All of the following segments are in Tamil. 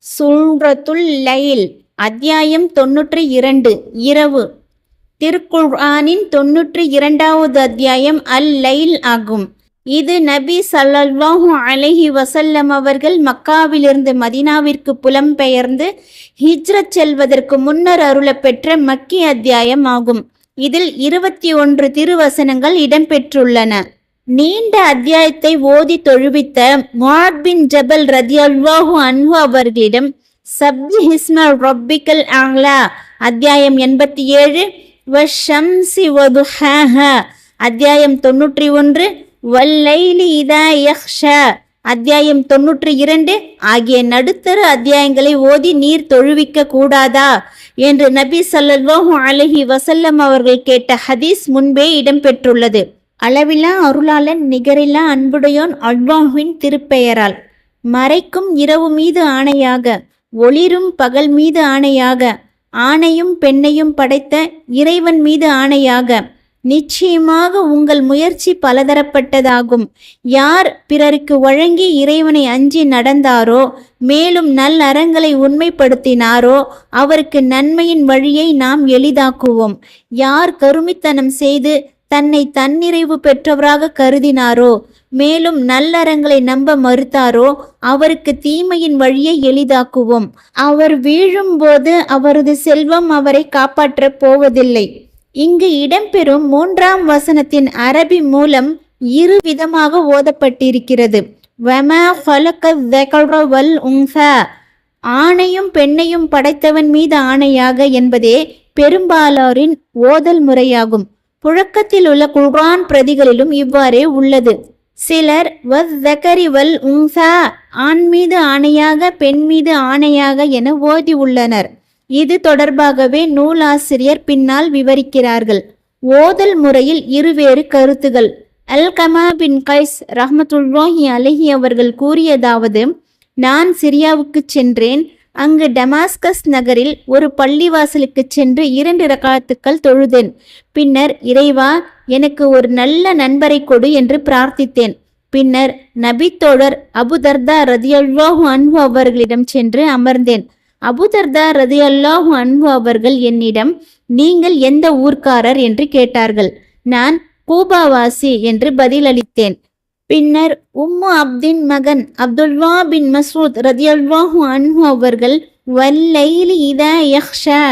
சூரத்துல் லைல் அத்தியாயம் 92 இரவு. திருக்குர்ஆனின் 92வது அத்தியாயம் அல் லைல் ஆகும். இது நபி ஸல்லல்லாஹு அலைஹி வஸல்லம் அவர்கள் மக்காவிலிருந்து மதீனாவிற்கு புலம்பெயர்ந்து ஹிஜ்ரத் செல்வதற்கு முன்னர் அருளப்பெற்ற மக்கி அத்தியாயம் ஆகும். இதில் 21 திருவசனங்கள் இடம்பெற்றுள்ளன. நீண்ட அத்தியாயத்தை ஓதி தொழுவித்த முஆத் பின் ஜபல் ரதியல்லாஹு அன்ஹு அவர்களிடம் சப்ஹி இஸ்ம ரப்பிக்கல் அலா அத்தியாயம் 87, வஷம்ஸி வதுஹாஹா அத்தியாயம் 91, வல்லைலி இதா யக்ஷா அத்தியாயம் 92 ஆகிய நடுத்தர அத்தியாயங்களை ஓதி நீர் தொழுவிக்க கூடாதா என்று நபி ஸல்லல்லாஹு அலைஹி வஸல்லம் அவர்கள் கேட்ட ஹதீஸ் முன்பே இடம்பெற்றுள்ளது. அளவில்லா அருளாளன் நிகரில்லா அன்புடையோன் அல்லாஹ்வின் திருப்பெயரால். மறைக்கும் இரவு மீது ஆணையாக, ஒளிரும் பகல் மீது ஆணையாக, ஆணையும் பெண்ணையும் படைத்த இறைவன் மீது ஆணையாக, நிச்சயமாக உங்கள் முயற்சி பலதரப்பட்டதாகும். யார் பிறருக்கு வழங்கி இறைவனை அஞ்சி நடந்தாரோ, மேலும் நல்லறங்களை உண்மைப்படுத்தினாரோ, அவருக்கு நன்மையின் வழியை நாம் எளிதாக்குவோம். யார் கருமித்தனம் செய்து தன்னை தன்னிறைவு பெற்றவராக கருதினாரோ, மேலும் நல்லறங்களை நம்ப மறுத்தாரோ, அவருக்கு தீமையின் வழியை எளிதாக்குவோம். அவர் வீழும்போது அவரது செல்வம் அவரை காப்பாற்றப் போவதில்லை. இங்கு இடம்பெறும் 3ஆம் வசனத்தின் அரபி மூலம் இரு விதமாக ஓதப்பட்டிருக்கிறது. வமா ஃபலகத் ذكر والأنثى ஆணையும் பெண்ணையும் படைத்தவன் மீது ஆணையாக என்பதே பெரும்பாலாரின் ஓதல் முறையாகும். புழக்கத்தில் உள்ள குர்ஆன் பிரதிகளிலும் இவ்வாறே உள்ளது. சிலர் வஸ்ஸகரி வல் உன்ஸா ஆண் மீது ஆணையாக பெண் மீது ஆணையாக என ஓதி உள்ளனர். இது தொடர்பாகவே நூலாசிரியர் பின்னால் விவரிக்கிறார்கள். ஓதல் முறையில் இருவேறு கருத்துகள். அல்கமா பின் கைஸ் ரஹ்மத்துல்லாஹி அலைஹி அவர்கள் கூறியதாவது, நான் சிரியாவுக்கு சென்றேன். அங்கு டமாஸ்கஸ் நகரில் ஒரு பள்ளிவாசலுக்கு சென்று 2 ரகாத்துக்கள் தொழுதேன். பின்னர், இறைவா, எனக்கு ஒரு நல்ல நண்பரை கொடு என்று பிரார்த்தித்தேன். பின்னர் நபித்தோழர் அபுதர்தா ரதியல்லாஹு அன்ஹு அவர்களிடம் சென்று அமர்ந்தேன். அபுதர்தா ரதியல்லாஹு அன்ஹு அவர்கள் என்னிடம், நீங்கள் எந்த ஊர்க்காரர் என்று கேட்டார்கள். நான் கூபாவாசி என்று பதிலளித்தேன். பின்னர் உம்மு அப்தின் மகன் அப்துல்லா பின் மஸ்ஊத் ரதியல்லாஹு அன்ஹு அவர்கள் வல்லைலி இதா யக்ஷா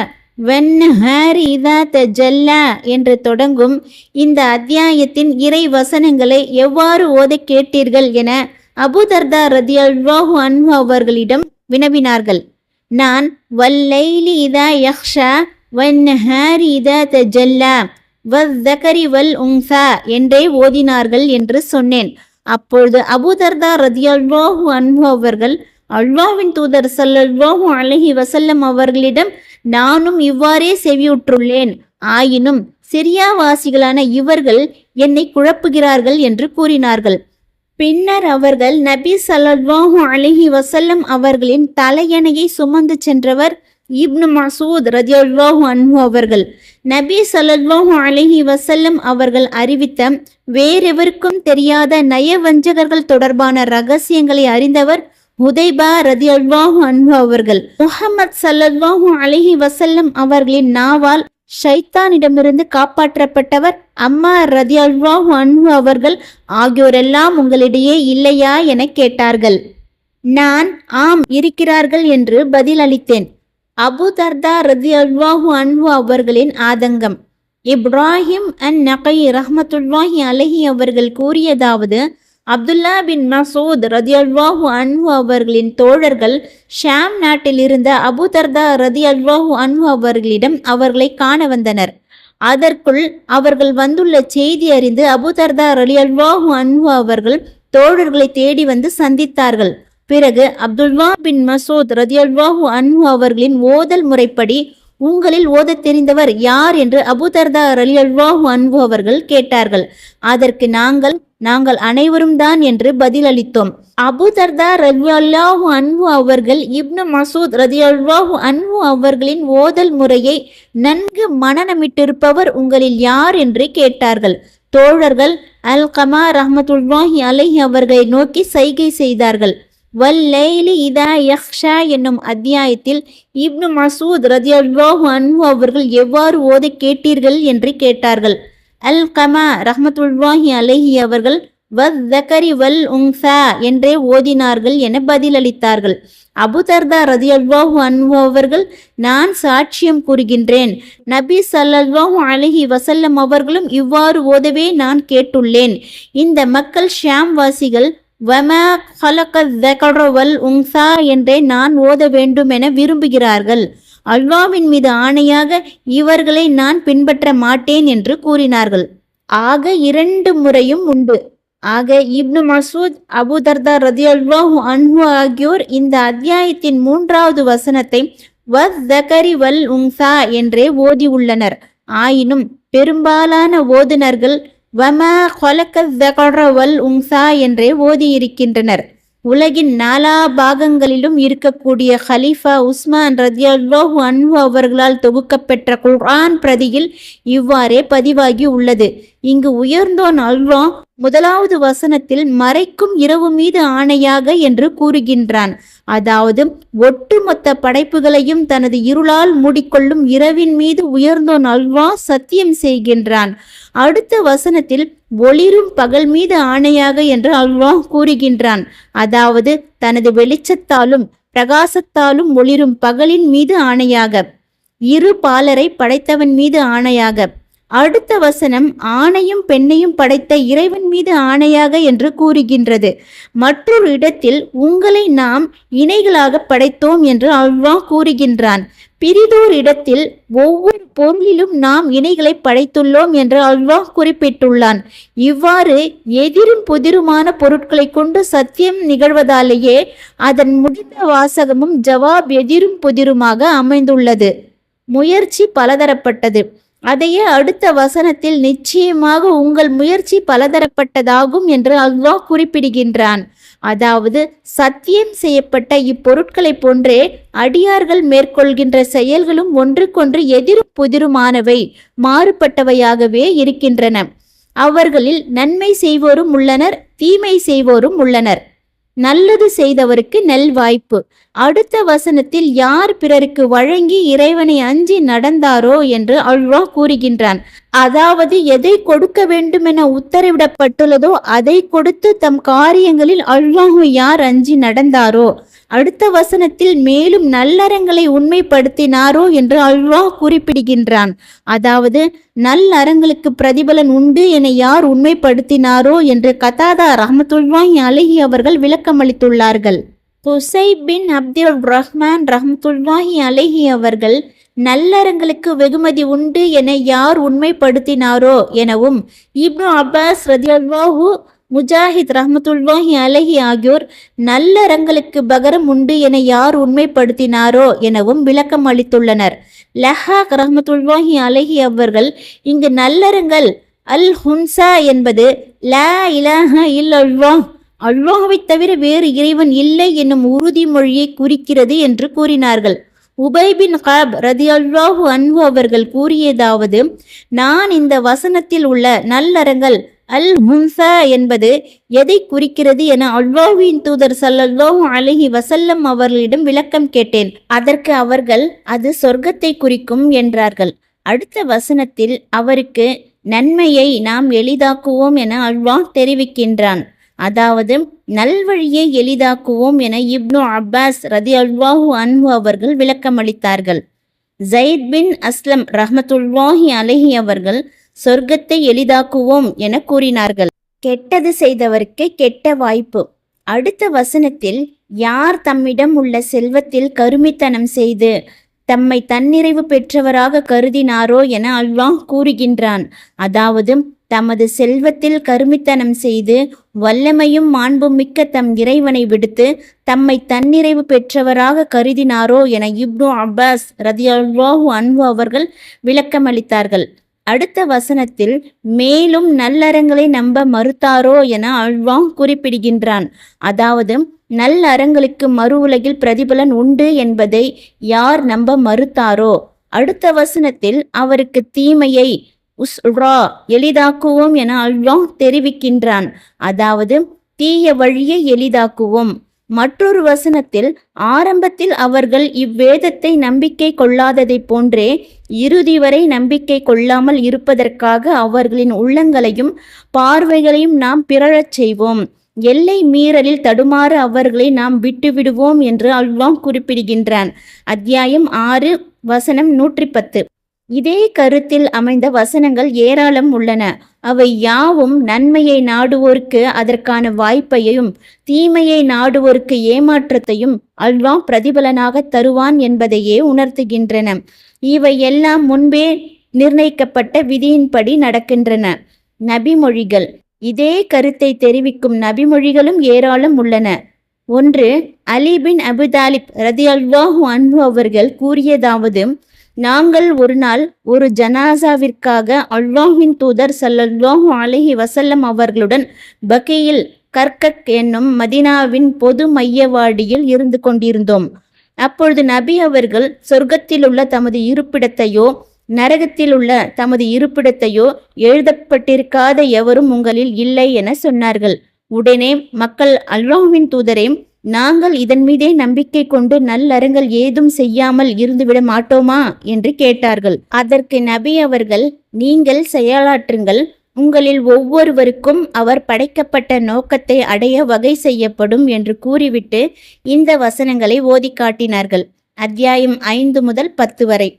வன்னஹாரி இதா தஜல்லா என்று தொடங்கும் இந்த அத்தியாயத்தின் இறை வசனங்களை எவ்வாறு ஓத கேட்டீர்கள் என அபூதர்தா ரதியல்லாஹு அன்ஹு அவர்களிடம் வினவினார்கள். நான் வல்லைலி இதா யக்ஷா வன்னஹாரி இதா தஜல்லா வஸ்ஸகரி வல் உன்ஸா என்றே ஓதினார்கள் என்று சொன்னேன். அப்பொழுது அபூதர்தா ரதியல்லாஹு அன்ஹு அவர்கள் அல்லாஹ்வின் தூதர் ஸல்லல்லாஹு அலைஹி வஸல்லம் அவர்களிடம், நானும் இவ்வாறே செவியுற்றுள்ளேன். ஆயினும் சிரியாவாசிகளான இவர்கள் என்னை குழப்புகிறார்கள் என்று கூறினார்கள். பின்னர் அவர்கள் நபி ஸல்லல்லாஹு அலைஹி வஸல்லம் அவர்களின் தலையணையை சுமந்து சென்றவர் இப்னு மஸ்ஊத் ரதியல்லாஹு அன்ஹு அவர்கள் நபி ஸல்லல்லாஹு அலைஹி வஸல்லம் அவர்கள் அறிவித்த வேறெவருக்கும் தெரியாத நயவஞ்சகர்கள் தொடர்பான ரகசியங்களை அறிந்தவர் ஹுதைபா ரதியல்லாஹு அன்ஹு அவர்கள். முஹம்மது ஸல்லல்லாஹு அலைஹி வஸல்லம் அவர்களின் நாவால் ஷைத்தானிடமிருந்து காப்பாற்றப்பட்டவர் அம்மார் ரதியல்லாஹு அன்ஹு அவர்கள் ஆகியோரெல்லாம் உங்களிடையே இல்லையா என கேட்டார்கள். நான் ஆம், இருக்கிறார்கள் என்று பதிலளித்தேன். அபூதர்தா ரதியல்லாஹு அன்ஹு அவர்களின் ஆதங்கம். இப்ராஹிம் அன்-நகை ரஹ்மத்துல்லாஹி அலைஹி அவர்கள் கூறியதாவது, அப்துல்லா பின் மஸ்ஊத் ரதியல்லாஹு அன்ஹு அவர்களின் தோழர்கள் ஷாம் நாட்டில் இருந்த அபூதர்தா ரதியல்லாஹு அன்ஹு அவர்களிடம் அவர்களை காண வந்தனர். அதற்குள் அவர்கள் வந்துள்ள செய்தி அறிந்து அபூதர்தா ரலியல்லாஹு அன்ஹு அவர்கள் தோழர்களை தேடி வந்து சந்தித்தார்கள். பிறகு அப்துல்லா பின் மஸ்ஊத் ரதியல்லாஹு அன்ஹு அவர்களின் ஓதல் முறைப்படி, உங்களில் ஓதத் தெரிந்தவர் யார் என்று அபூதர்தா ரலியல்லாஹு அன்ஹு அவர்கள் கேட்டார்கள். அதற்கு நாங்கள் அனைவரும் தான் என்று பதிலளித்தோம். அபூதர்தா ரலியல்லாஹு அன்ஹு அவர்கள் இப்னு மஸ்ஊத் ரதியல்லாஹு அன்ஹு அவர்களின் ஓதல் முறையை நன்கு மனநமிட்டிருப்பவர் உங்களில் யார் என்று கேட்டார்கள். தோழர்கள் அல்கமா ரஹ்மத்துல்லாஹி அலைஹி அவர்களை நோக்கி சைகை செய்தார்கள். வல்லைலி இதா யக்ஷா என்னும் அத்தியாயத்தில் இப்னு மசூத் ரதியல்லாஹு அன்ஹு அவர்கள் எவ்வாறு ஓத கேட்டீர்கள் என்று கேட்டார்கள். அல் கமா ரஹ்மத்துல்லாஹி அலைஹி அவர்கள் வத்தகரி வல் உங்சா என்றே ஓதினார்கள் என பதிலளித்தார்கள். அபு தர்தா ரதியல்லாஹு அன்ஹு அவர்கள், நான் சாட்சியம் கூறுகின்றேன், நபி ஸல்லல்லாஹு அலைஹி வஸல்லம் அவர்களும் இவ்வாறு ஓதவே நான் கேட்டுள்ளேன். இந்த மக்கள் ஷாம் வாசிகள் வமா ஹலகத் தகர வல் உங்சா என்றே நான் ஓத வேண்டும் என விரும்புகிறார்கள். அல்லாஹ்வின் மீது ஆணையாக இவர்களை நான் பின்பற்ற மாட்டேன் என்று கூறினார்கள். ஆக 2 முறையும் உண்டு. ஆக இப்னு மசூத், அபு தர்தா ரதியல்லாஹு அன்ஹு ஆகியோர் இந்த அத்தியாயத்தின் 3வது வசனத்தை வத்தகரி வல் உங்சா என்றே ஓதி உள்ளனர். ஆயினும் பெரும்பாலான ஓதுனர்கள் வமா ஹலகத் தகர வல் உங்சா என்றே ஓதியிருக்கின்றனர். உலகின் 4 பாகங்களிலும் இருக்கக்கூடிய ஹலீஃபா உஸ்மான் ரதியல்லாஹு அன்ஹு அவர்களால் தொகுக்கப்பெற்ற குர்ஆன் பிரதியில் இவ்வாறே பதிவாகி உள்ளது. இங்கு உயர்ந்தோன் அல்லாஹ் 1வது வசனத்தில் மறைக்கும் இரவு மீது ஆணையாக என்று கூறுகின்றான். அதாவது ஒட்டுமொத்த படைப்புகளையும் தனது இருளால் மூடிக்கொள்ளும் இரவின் மீது உயர்ந்தோன் அல்லாஹ் சத்தியம் செய்கின்றான். அடுத்த வசனத்தில் ஒளிரும் பகல் மீது ஆணையாக என்று அல்லாஹ் கூறுகின்றான். அதாவது தனது வெளிச்சத்தாலும் பிரகாசத்தாலும் ஒளிரும் பகலின் மீது ஆணையாக, இரு பாலரை படைத்தவன் மீது ஆணையாக. அடுத்த வசனம் ஆணையும் பெண்ணையும் படைத்த இறைவன் மீது ஆணையாக என்று கூறுகின்றது. மற்றொரு இடத்தில் உங்களை நாம் இணைகளாக படைத்தோம் என்று அல்லாஹ் கூறுகின்றான். பிரிதோர் இடத்தில் ஒவ்வொரு பொருளிலும் நாம் இணைகளை படைத்துள்ளோம் என்று அல்லாஹ் குறிப்பிட்டுள்ளான். இவ்வாறு எதிரும் புதிருமான பொருட்களை கொண்டு சத்தியம் நிகழ்வதாலேயே அதன் முடிந்த வாசகமும் ஜவாப் எதிரும் புதிருமாக அமைந்துள்ளது. முயற்சி பலதரப்பட்டது. அதையே அடுத்த வசனத்தில் நிச்சயமாக உங்கள் முயற்சி பலதரப்பட்டதாகும் என்று அல்லாஹ் குறிப்பிடுகின்றான். அதாவது சத்தியம் செய்யப்பட்ட இப்பொருட்களை போன்றே அடியார்கள் மேற்கொள்கின்ற செயல்களும் ஒன்றுக்கொன்று எதிரும் புதிருமானவை, மாறுபட்டவையாகவே இருக்கின்றன. அவர்களில் நன்மை செய்வோரும் உள்ளனர், தீமை செய்வோரும் உள்ளனர். நல்லது செய்தவருக்கு நல்வாய்ப்பு. அடுத்த வசனத்தில் யார் பிறருக்கு வழங்கி இறைவனை அஞ்சி நடந்தாரோ என்று அல்லாஹ் கூறுகின்றான். அதாவது எதை கொடுக்க வேண்டுமென உத்தரவிடப்பட்டுள்ளதோ அதை கொடுத்து தம் காரியங்களில் அல்லாஹ் யார் அஞ்சி நடந்தாரோ. அடுத்த வசனத்தில் மேலும் நல்லறங்களை உண்மைப்படுத்தினாரோ என்று அல்லாஹ் குறிப்பிடுகின்றான். அதாவது நல்லறங்களுக்கு பிரதிபலன் உண்டு என யார் உண்மைப்படுத்தினாரோ என்று கதாதா ரஹ்மத்துல்லாஹி அலைஹி அவர்கள் விளக்கமளித்துள்ளார்கள். குசைப் பின் அப்துல் ரஹ்மான் ரஹ்மத்துல்லாஹி அலைஹி அவர்கள் நல்லறங்களுக்கு வெகுமதி உண்டு என யார் உண்மைப்படுத்தினாரோ எனவும், இப்னு அப்பாஸ் ரதியல்லாஹு, முஜாஹித் ரஹ்மத்துல்லாஹி அலைஹி ஆகியோர் நல்லறங்களுக்கு பகரம் உண்டு என யார் உண்மைப்படுத்தினாரோ எனவும் விளக்கம் அளித்துள்ளனர். லஹாக் ரஹ்மத்துல்லாஹி அலைஹி அவர்கள் இங்கு நல்லறங்கள் அல் ஹுன்சா என்பது லா இலாஹ இல்லல்லாஹ், அல்லாஹ்வை தவிர வேறு இறைவன் இல்லை என்னும் உறுதிமொழியை குறிக்கிறது என்று கூறினார்கள். உபை பின் கஅப் ரதியல்லாஹு அன்ஹு அவர்கள் கூறியதாவது, நான் இந்த வசனத்தில் உள்ள நல்லறங்கள் அல் ஹுன்சா என்பது எதை குறிக்கிறது என அல்லாஹ்வின் தூதர் ஸல்லல்லாஹு அலைஹி வஸல்லம் அவர்களிடம் விளக்கம் கேட்டேன். அதற்கு அவர்கள் அது சொர்க்கத்தை குறிக்கும் என்றார்கள். அடுத்த வசனத்தில் அவருக்கு நன்மையை நாம் எளிதாக்குவோம் என அல்லாஹ் தெரிவிக்கின்றான். அதாவது நல்வழியை எளிதாக்குவோம் என இப்னு அப்பாஸ் ரதியல்லாஹு அன்ஹு அவர்கள் விளக்கமளித்தார்கள். ஜயித் பின் அஸ்லம் ரஹ்மத்துல்லாஹி அலைஹி அவர்கள் சொர்க்கத்தை எளிதாக்குவோம் என கூறினார்கள். கெட்டது செய்தவருக்கு கெட்ட வாய்ப்பு. அடுத்த வசனத்தில் யார் தம்மிடம் உள்ள செல்வத்தில் கருமித்தனம் செய்து தம்மை தன்னிறைவு பெற்றவராக கருதினாரோ என அல்லாஹ் கூறுகின்றான். அதாவது தமது செல்வத்தில் கருமித்தனம் செய்து வல்லமையும் மாண்பும் மிக்க தம் இறைவனை விடுத்து தம்மை தன்னிறைவு பெற்றவராக கருதினாரோ என இப்னு அப்பாஸ் ரதியல்லாஹு அன்ஹு அவர்கள் விளக்கமளித்தார்கள். அடுத்த வசனத்தில் மேலும் நல்லறங்களை நம்ப மறுத்தாரோ என அல்லாஹ் குறிப்பிடுகின்றான். அதாவது நல்லறங்களுக்கு மறு உலகில் பிரதிபலன் உண்டு என்பதை யார் நம்ப மறுத்தாரோ. அடுத்த வசனத்தில் அவருக்கு தீமையை உஸ்ரா எளிதாக்குவோம் என அல்லாஹ் தெரிவிக்கின்றான். அதாவது தீய வழியை எளிதாக்குவோம். மற்றொரு வசனத்தில் ஆரம்பத்தில் அவர்கள் இவ்வேதத்தை நம்பிக்கை கொள்ளாததை போன்றே இறுதி வரை நம்பிக்கை கொள்ளாமல் இருப்பதற்காக அவர்களின் உள்ளங்களையும் பார்வைகளையும் நாம் பிறழச் செய்வோம். எல்லை மீறலில் தடுமாற அவர்களை நாம் விட்டுவிடுவோம் என்று அல்லாஹ் குறிப்பிடுகின்றான். அத்தியாயம் 6 வசனம் 110. இதே கருத்தில் அமைந்த வசனங்கள் ஏராளம் உள்ளன. அவை யாவும் நன்மையை நாடுவோருக்கு அதற்கான வாய்ப்பையும் தீமையை நாடுவோருக்கு ஏமாற்றத்தையும் அல்லாஹ் பிரதிபலனாக தருவான் என்பதையே உணர்த்துகின்றன. இவை எல்லாம் முன்பே நிர்ணயிக்கப்பட்ட விதியின்படி நடக்கின்றன. நபிமொழிகள். இதே கருத்தை தெரிவிக்கும் நபிமொழிகளும் ஏராளம் உள்ளன. 1. அலி பின் அபு தாலிப் ரலியல்லாஹு அன்ஹு அவர்கள் கூறியதாவது, நாங்கள் ஒரு நாள் ஒரு ஜனாசாவிற்காக அல்லாஹ்வின் தூதர் ஸல்லல்லாஹு அலைஹி வஸல்லம் அவர்களுடன் பகீயில் கர்கக் என்னும் மதீனாவின் பொது மையவாடியில் இருந்து கொண்டிருந்தோம். அப்பொழுது நபி அவர்கள் சொர்க்கத்திலுள்ள தமது இருப்பிடத்தையோ நரகத்தில் உள்ள தமது இருப்பிடத்தையோ எழுதப்பட்டிருக்காத எவரும் உங்களில் இல்லை என சொன்னார்கள். உடனே மக்கள், அல்லாஹ்வின் தூதரே, நாங்கள் இதன் மீதே நம்பிக்கை கொண்டு நல்லறங்கள் ஏதும் செய்யாமல் இருந்துவிட மாட்டோமா என்று கேட்டார்கள். அதற்கு நபி அவர்கள், நீங்கள் செயலாற்றுங்கள், உங்களில் ஒவ்வொருவருக்கும் அவர் படைக்கப்பட்ட நோக்கத்தை அடைய வகை செய்யப்படும் என்று கூறிவிட்டு இந்த வசனங்களை ஓதி காட்டினார்கள். அத்தியாயம் 5 முதல் 10 வரை.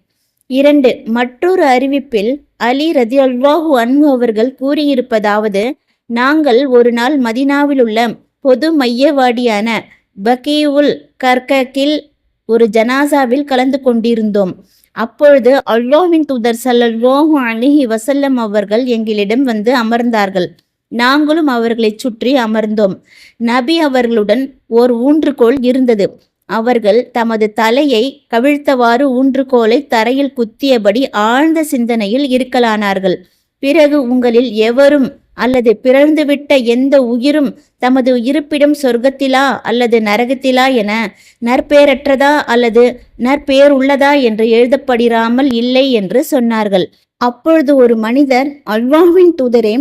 2. மற்றொரு அறிவிப்பில் அலி ரலியல்லாஹு அன்ஹு அவர்கள் கூறியிருப்பதாவது, நாங்கள் ஒரு நாள் மதீனாவில் உள்ள பொது மையவாடியான பகீஉல் கர்கக்கில் ஒரு ஜனாசாவில் கலந்து கொண்டிருந்தோம். அப்பொழுது அல்லாஹ்வின் தூதர் ஸல்லல்லாஹு அலைஹி வஸல்லம் அவர்கள் எங்களிடம் வந்து அமர்ந்தார்கள். நாங்களும் அவர்களை சுற்றி அமர்ந்தோம். நபி அவர்களுடன் ஓர் ஊன்றுகோல் இருந்தது. அவர்கள் தமது தலையை கவிழ்த்தவாறு ஊன்றுகோலை தரையில் குத்தியபடி ஆழ்ந்த சிந்தனையில் இருக்கலானார்கள். பிறகு உங்களில் எவரும் அல்லது பிறந்துவிட்ட எந்த உயிரும் தமது இருப்பிடம் சொர்க்கத்திலா அல்லது நரகத்திலா என நற்பேரற்றதா அல்லது நற்பேருள்ளதா என்று எழுதப்படிராமல் இல்லை என்று சொன்னார்கள். அப்பொழுது ஒரு மனிதர், அல்லாஹ்வின் தூதரே,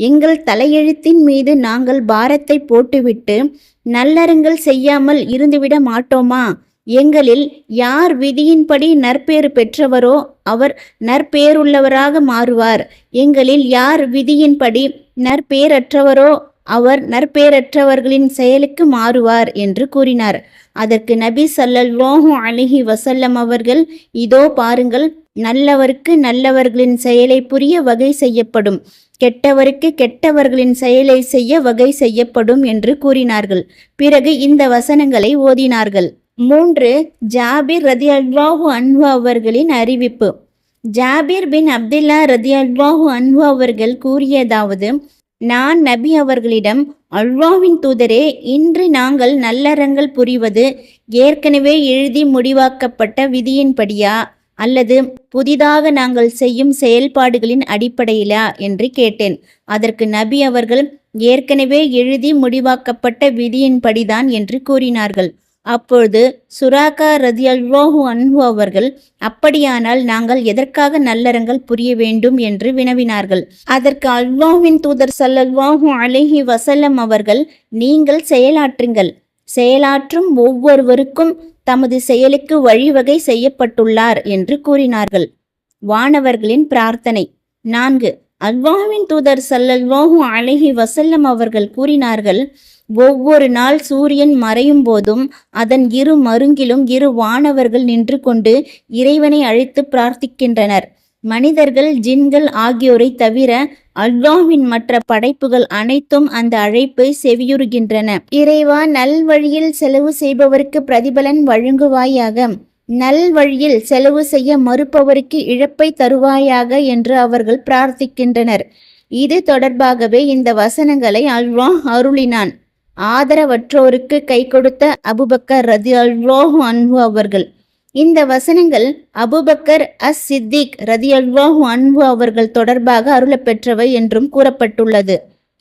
எங்கள் தலையெழுத்தின் மீது நாங்கள் பாரத்தை போட்டுவிட்டு நல்லறங்கள் செய்யாமல் இருந்துவிட மாட்டோமா? எங்களில் யார் விதியின்படி நற்பேறு பெற்றவரோ அவர் நற்பேருள்ளவராக மாறுவார். எங்களில் யார் விதியின்படி நற்பேரற்றவரோ அவர் நற்பேரற்றவர்களின் செயலுக்கு மாறுவார் என்று கூறினார். அதற்கு நபி ஸல்லல்லாஹு அலைஹி வஸல்லம் அவர்கள், இதோ பாருங்கள், நல்லவருக்கு நல்லவர்களின் செயலை புரிய வகை செய்யப்படும், கெட்டவருக்கு கெட்டவர்களின் செயலை செய்ய வகை செய்யப்படும் என்று கூறினார்கள். பிறகு இந்த வசனங்களை ஓதினார்கள். 3. ஜாபிர் ரலியல்லாஹு அன்ஹு அவர்களின் அறிவிப்பு. ஜாபிர் பின் அப்துல்லா ரலியல்லாஹு அன்ஹு அவர்கள் கூறியதாவது, நான் நபி அவர்களிடம், அல்லாஹ்வின் தூதரே, இன்று நாங்கள் நல்லறங்கள் புரிவது ஏற்கனவே எழுதி முடிவாக்கப்பட்ட விதியின்படியா அல்லது புதிதாக நாங்கள் செய்யும் செயல்பாடுகளின் அடிப்படையிலா என்று கேட்டேன். அதற்கு நபி அவர்கள், ஏற்கனவே எழுதி முடிவாக்கப்பட்ட விதியின்படிதான் என்று கூறினார்கள். அப்பொழுது சுராகா ரலியல்லாஹு அன்ஹு அவர்கள், அப்படியானால் நாங்கள் எதற்காக நல்லறங்கள் புரிய வேண்டும் என்று வினவினார்கள். அதற்கு அல்லாஹ்வின் தூதர் ஸல்லல்லாஹு அலைஹி வஸல்லம் அவர்கள், நீங்கள் செயலாற்றுங்கள், செயலாற்றும் ஒவ்வொருவருக்கும் தமது செயலுக்கு வழிவகை செய்யப்பட்டுள்ளார் என்று கூறினார்கள். வானவர்களின் பிரார்த்தனை. 4. அல்லாஹ்வின் தூதர் ஸல்லல்லாஹு அலைஹி வஸல்லம் அவர்கள் கூறினார்கள், ஒவ்வொரு நாள் சூரியன் மறையும் போதும் அதன் இரு மருங்கிலும் 2 வானவர்கள் நின்று கொண்டு இறைவனை அழைத்து பிரார்த்திக்கின்றனர். மனிதர்கள், ஜின்கள் ஆகியோரை தவிர அல்லாஹ்வின் மற்ற படைப்புகள் அனைத்தும் அந்த அழைப்பை செவியுறுகின்றன. இறைவா, நல்வழியில் செலவு செய்பவருக்கு பிரதிபலன் வழங்குவாயாக, நல்வழியில் செலவு செய்ய மறுப்பவருக்கு இழப்பை தருவாயாக என்று அவர்கள் பிரார்த்திக்கின்றனர். இது தொடர்பாகவே இந்த வசனங்களை அல்லாஹ் அருளினான். ஆதரவற்றோருக்கு கை கொடுத்த அபூபக்கர் ரலியல்லாஹு அன்ஹு அவர்கள். இந்த வசனங்கள் அபூபக்கர் அஸ்-சித்திக் ரலியல்லாஹு அன்ஹு அவர்கள் தொடர்பாக அருளப்பெற்றவை என்றும் கூறப்பட்டுள்ளது.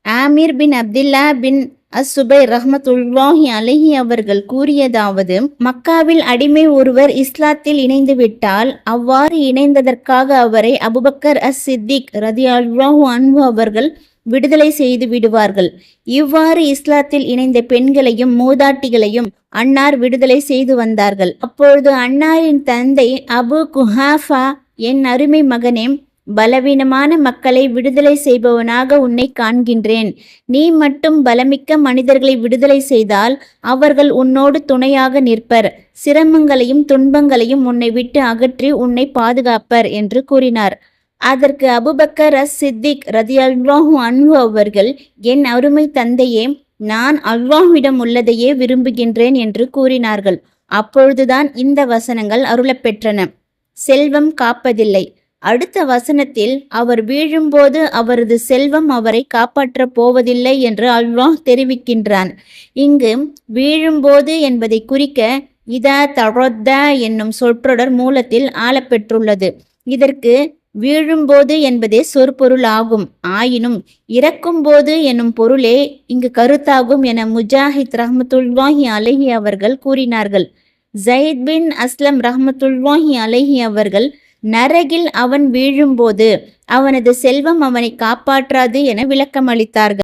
ஆமீர் பின் அப்துல்லா பின் அஸ்-சுபைர் ரஹ்மத்துல்லாஹி அலைஹி அவர்கள் கூறியதாவது, மக்காவில் அடிமை ஒருவர் இஸ்லாத்தில் இணைந்து விட்டால் அவ்வாறு இணைந்ததற்காக அவரை அபூபக்கர் அஸ்-சித்திக் ரலியல்லாஹு அன்ஹு அவர்கள் விடுதலை செய்து விடுவார்கள். இவ்வாறு இஸ்லாத்தில் இணைந்த பெண்களையும் மூதாட்டிகளையும் அன்னார் விடுதலை செய்து வந்தார்கள். அப்பொழுது அன்னாரின் தந்தை அபு குஹாஃபா, என் அருமை மகனே, பலவீனமான மக்களை விடுதலை செய்பவனாக உன்னை காண்கின்றேன். நீ மட்டும் பலமிக்க மனிதர்களை விடுதலை செய்தால் அவர்கள் உன்னோடு துணையாக நிற்பர். சிரமங்களையும் துன்பங்களையும் உன்னை விட்டு அகற்றி உன்னை பாதுகாப்பர் என்று கூறினார். அதற்கு அபுபக்கர் சித்திக் ரதியல்லாஹு அன்ஹு அவர்கள், என் அருமை தந்தையே, நான் அல்லாஹ்விடம் உள்ளதையே விரும்புகின்றேன் என்று கூறினார்கள். அப்பொழுதுதான் இந்த வசனங்கள் அருளப்பெற்றன. செல்வம் காப்பதில்லை. அடுத்த வசனத்தில் அவர் வீழும்போது அவரது செல்வம் அவரை காப்பாற்றப் போவதில்லை என்று அல்லாஹ் தெரிவிக்கின்றான். இங்கு வீழும்போது என்பதை குறிக்க இதா தரொத்தா என்னும் சொற்றொடர் மூலத்தில் ஆளப்பெற்றுள்ளது. இதற்கு வீழும்போது என்பதே சொற்பொருள் ஆகும். ஆயினும் இறக்கும்போது என்னும் பொருளே இங்கு கருத்தாகும் என முஜாஹித் ரஹ்மத்துல்லாஹி அலைஹி அவர்கள் கூறினார்கள். ஜயித் பின் அஸ்லம் ரஹ்மத்துல்லாஹி அலைஹி அவர்கள், நரகில் அவன் வீழும்போது அவனது செல்வம் அவனை காப்பாற்றாது என விளக்கமளித்தார்கள்.